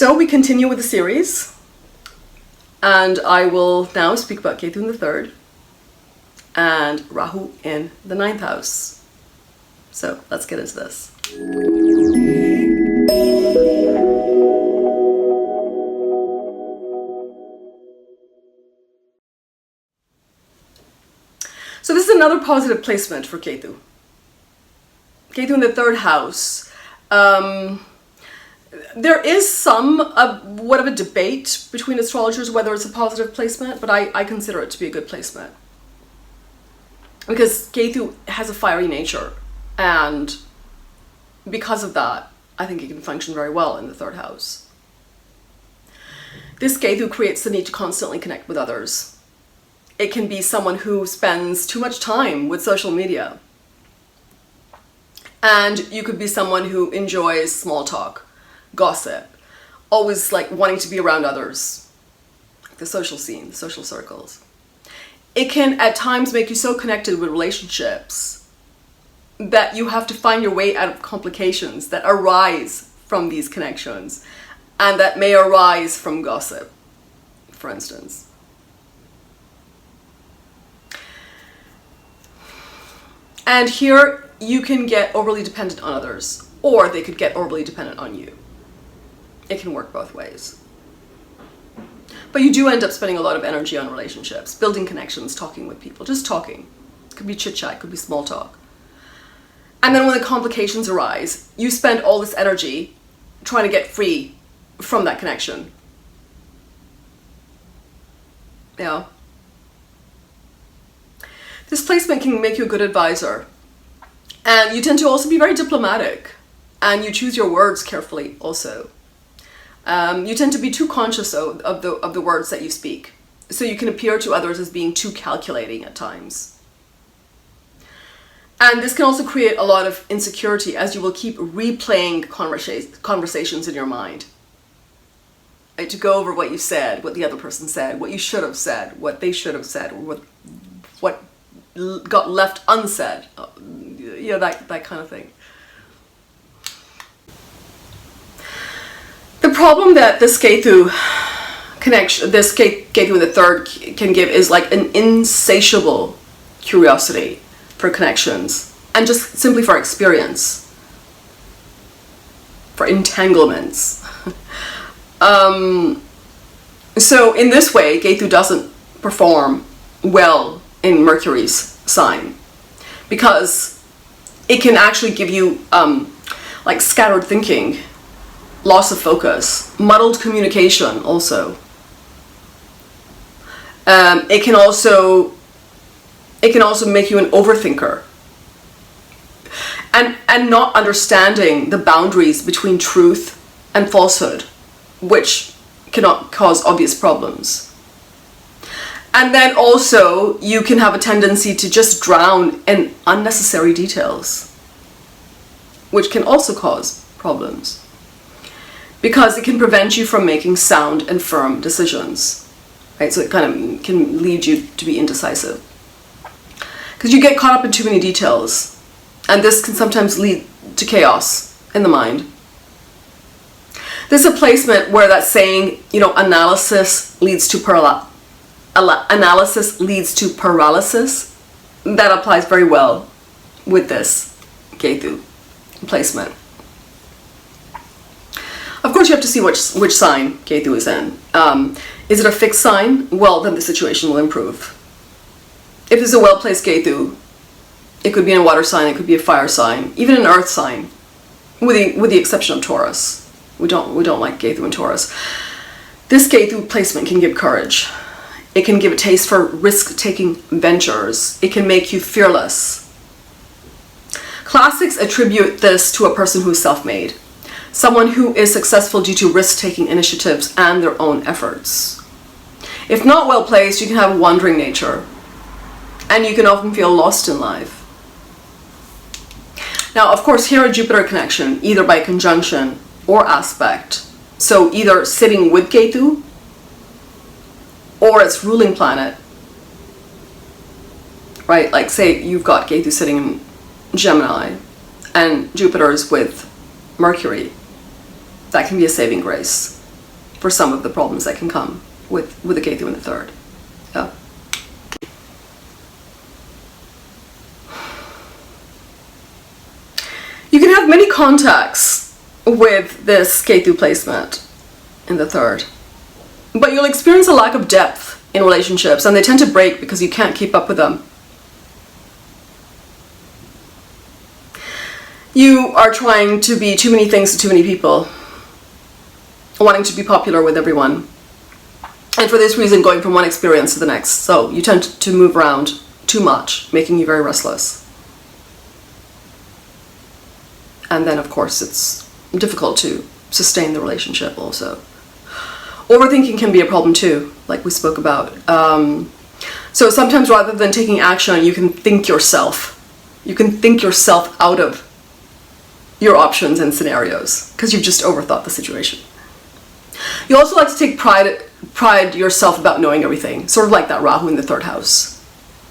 So we continue with the series, and I will now speak about Ketu in the 3rd and Rahu in the 9th house. So let's get into this. So this is another positive placement for Ketu. Ketu in the 3rd house. There is somewhat of a debate between astrologers whether it's a positive placement, but I consider it to be a good placement. Because Ketu has a fiery nature, and because of that, I think it can function very well in the 3rd house. This Ketu creates the need to constantly connect with others. It can be someone who spends too much time with social media. And you could be someone who enjoys small talk, gossip, always like wanting to be around others, the social scene, the social circles. It can at times make you so connected with relationships that you have to find your way out of complications that arise from these connections, and that may arise from gossip, for instance. And here you can get overly dependent on others, or they could get overly dependent on you. It can work both ways. But you do end up spending a lot of energy on relationships, building connections, talking with people, just talking. It could be chit-chat, it could be small talk. And then when the complications arise, you spend all this energy trying to get free from that connection. Yeah. This placement can make you a good advisor. And you tend to also be very diplomatic. And you choose your words carefully also. You tend to be too conscious of the words that you speak. So you can appear to others as being too calculating at times. And this can also create a lot of insecurity, as you will keep replaying conversations in your mind. Right, to go over what you said, what the other person said, what you should have said, what they should have said, or what got left unsaid. You know, that kind of thing. The problem that this Ketu connection, this Ketu in the 3rd can give is like an insatiable curiosity for connections, and just simply for experience, for entanglements. So in this way, Ketu doesn't perform well in Mercury's sign, because it can actually give you like scattered thinking, loss of focus, muddled communication also. It can also make you an overthinker. And not understanding the boundaries between truth and falsehood, which cannot cause obvious problems. And then also, you can have a tendency to just drown in unnecessary details, which can also cause problems. Because it can prevent you from making sound and firm decisions, right? So it kind of can lead you to be indecisive. Because you get caught up in too many details, and this can sometimes lead to chaos in the mind. There's a placement where that saying, you know, analysis leads to paralysis. That applies very well with this Ketu placement. Of course, you have to see which sign Ketu is in. Is it a fixed sign? Well, then the situation will improve. If it's a well-placed Ketu, it could be in a water sign, it could be a fire sign, even an earth sign, with the exception of Taurus. We don't like Ketu in Taurus. This Ketu placement can give courage. It can give a taste for risk-taking ventures. It can make you fearless. Classics attribute this to a person who is self-made. Someone who is successful due to risk-taking initiatives and their own efforts. If not well placed, you can have a wandering nature, and you can often feel lost in life. Now, of course, here a Jupiter connection, either by conjunction or aspect. So either sitting with Ketu, or its ruling planet, right? Like say you've got Ketu sitting in Gemini, and Jupiter is with Mercury. That can be a saving grace. for some of the problems that can come with the Ketu in the third. Yeah. You can have many contacts with this Ketu placement in the third, but you'll experience a lack of depth in relationships, and they tend to break because you can't keep up with them. You are trying to be too many things to too many people, wanting to be popular with everyone, and for this reason going from one experience to the next. So you tend to move around too much, making you very restless. And then of course it's difficult to sustain the relationship also. Overthinking can be a problem too, like we spoke about. So sometimes rather than taking action, you can think yourself. You can think yourself out of your options and scenarios because you've just overthought the situation. You also like to take pride yourself about knowing everything, sort of like that Rahu in the third house.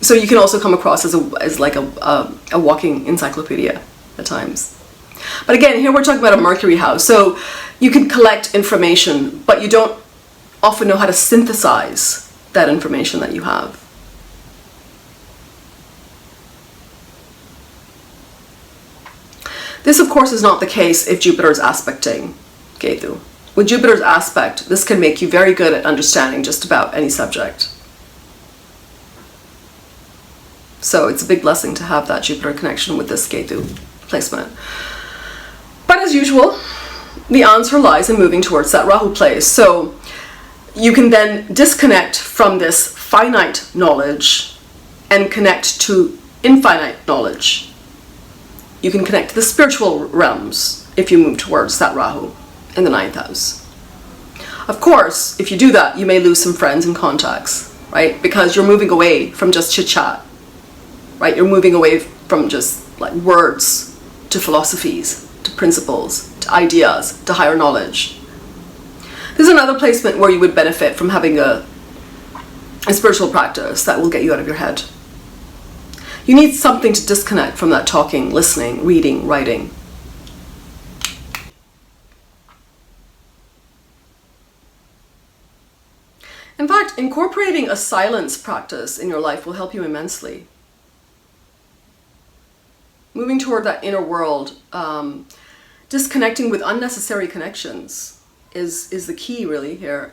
So you can also come across as like a walking encyclopedia at times. But again, here we're talking about a Mercury house, so you can collect information, but you don't often know how to synthesize that information that you have. This, of course, is not the case if Jupiter is aspecting Ketu. With Jupiter's aspect, this can make you very good at understanding just about any subject. So it's a big blessing to have that Jupiter connection with this Ketu placement. But as usual, the answer lies in moving towards that Rahu place. So you can then disconnect from this finite knowledge and connect to infinite knowledge. You can connect to the spiritual realms if you move towards that Rahu in the 9th house. Of course, if you do that, you may lose some friends and contacts, right? Because you're moving away from just chit-chat, right? You're moving away from just like words to philosophies, to principles, to ideas, to higher knowledge. This is another placement where you would benefit from having a spiritual practice that will get you out of your head. You need something to disconnect from that talking, listening, reading, writing. In fact, incorporating a silence practice in your life will help you immensely. Moving toward that inner world, disconnecting with unnecessary connections is the key really here.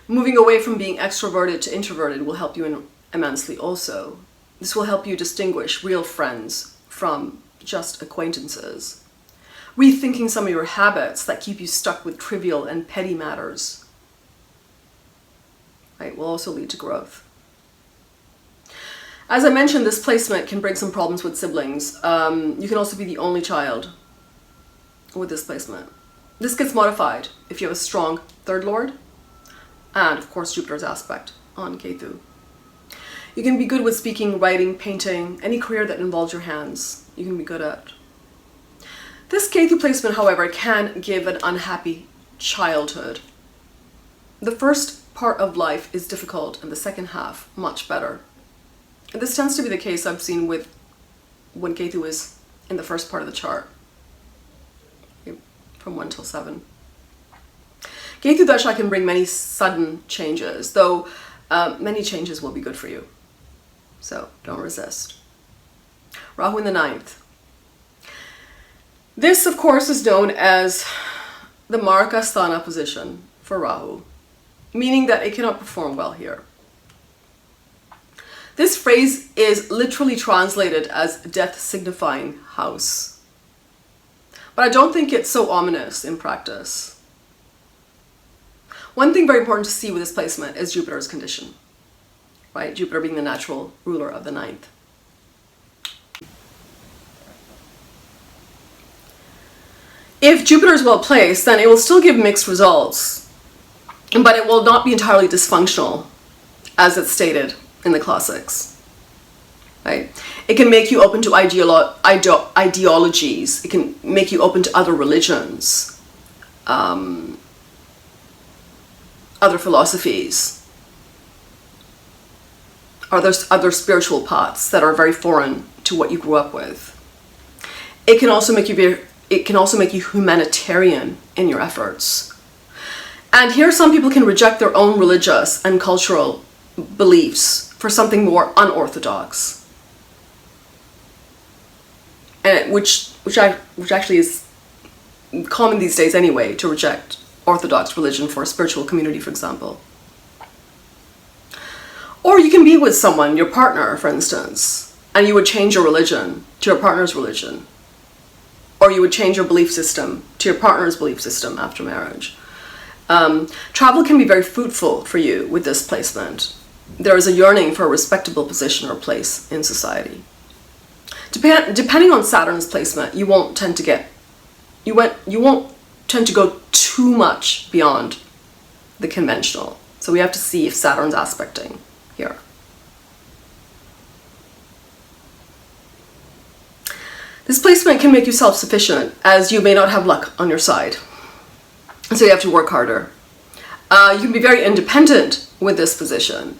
Moving away from being extroverted to introverted will help you immensely also. This will help you distinguish real friends from just acquaintances. Rethinking some of your habits that keep you stuck with trivial and petty matters, right, will also lead to growth. As I mentioned, this placement can bring some problems with siblings. You can also be the only child with this placement. This gets modified if you have a strong third lord and, of course, Jupiter's aspect on Ketu. You can be good with speaking, writing, painting, any career that involves your hands. You can be good at. This Ketu placement, however, can give an unhappy childhood. The first part of life is difficult and the second half much better. And this tends to be the case I've seen with when Ketu is in the first part of the chart, from 1 till 7. Ketu Dasha can bring many sudden changes, though many changes will be good for you. So don't resist. Rahu in the 9th. This, of course, is known as the Marka Sthana position for Rahu, meaning that it cannot perform well here. This phrase is literally translated as death signifying house. But I don't think it's so ominous in practice. One thing very important to see with this placement is Jupiter's condition, right? Jupiter being the natural ruler of the 9th. If Jupiter is well placed, then it will still give mixed results, but it will not be entirely dysfunctional, as it's stated in the classics, right? It can make you open to ideologies. It can make you open to other religions, other philosophies, other spiritual paths that are very foreign to what you grew up with. It can also make you humanitarian in your efforts. And here some people can reject their own religious and cultural beliefs for something more unorthodox. And which actually is common these days anyway, to reject orthodox religion for a spiritual community, for example. Or you can be with someone, your partner, for instance, and you would change your religion to your partner's religion. Or you would change your belief system to your partner's belief system after marriage. Travel can be very fruitful for you with this placement. There is a yearning for a respectable position or place in society. Depending on Saturn's placement, you won't tend to go too much beyond the conventional. So we have to see if Saturn's aspecting here. This placement can make you self-sufficient, as you may not have luck on your side. So you have to work harder. You can be very independent with this position.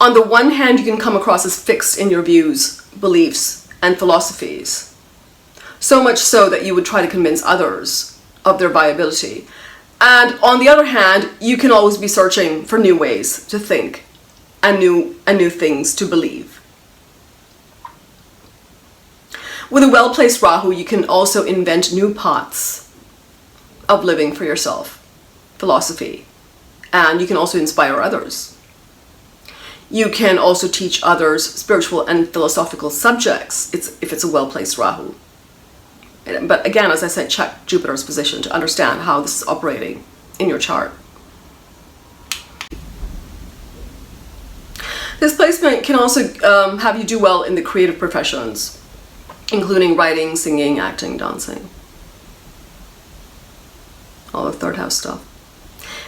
On the one hand, you can come across as fixed in your views, beliefs, and philosophies. So much so that you would try to convince others of their viability. And on the other hand, you can always be searching for new ways to think and new things to believe. With a well-placed Rahu, you can also invent new paths of living for yourself, philosophy, and you can also inspire others. You can also teach others spiritual and philosophical subjects if it's a well-placed Rahu. But again, as I said, check Jupiter's position to understand how this is operating in your chart. This placement can also have you do well in the creative professions, including writing, singing, acting, dancing. All the third house stuff.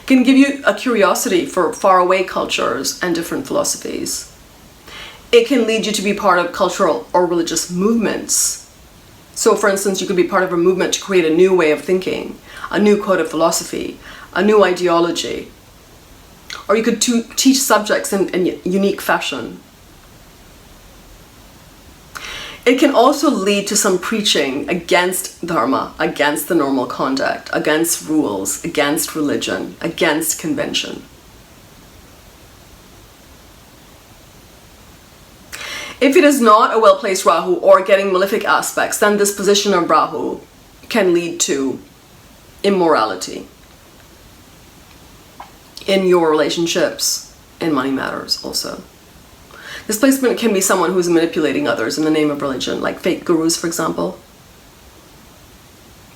It can give you a curiosity for faraway cultures and different philosophies. It can lead you to be part of cultural or religious movements. So for instance, you could be part of a movement to create a new way of thinking, a new code of philosophy, a new ideology. Or you could teach subjects in unique fashion. It can also lead to some preaching against dharma, against the normal conduct, against rules, against religion, against convention. If it is not a well-placed Rahu or getting malefic aspects, then this position of Rahu can lead to immorality in your relationships, in money matters also. This placement can be someone who's manipulating others in the name of religion, like fake gurus, for example.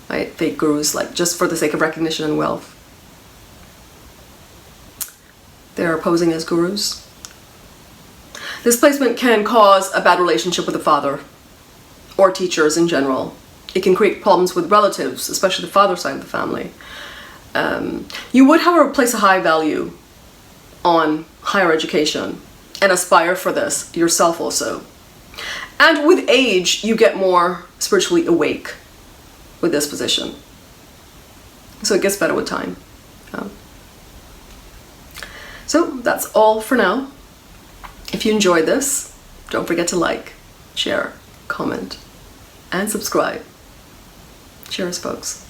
Right? Fake gurus, like just for the sake of recognition and wealth. They're posing as gurus. This placement can cause a bad relationship with a father or teachers in general. It can create problems with relatives, especially the father side of the family. You would, however, place a high value on higher education and aspire for this yourself also. And with age, you get more spiritually awake with this position. So it gets better with time. So that's all for now. If you enjoyed this, don't forget to like, share, comment, and subscribe. Cheers, folks.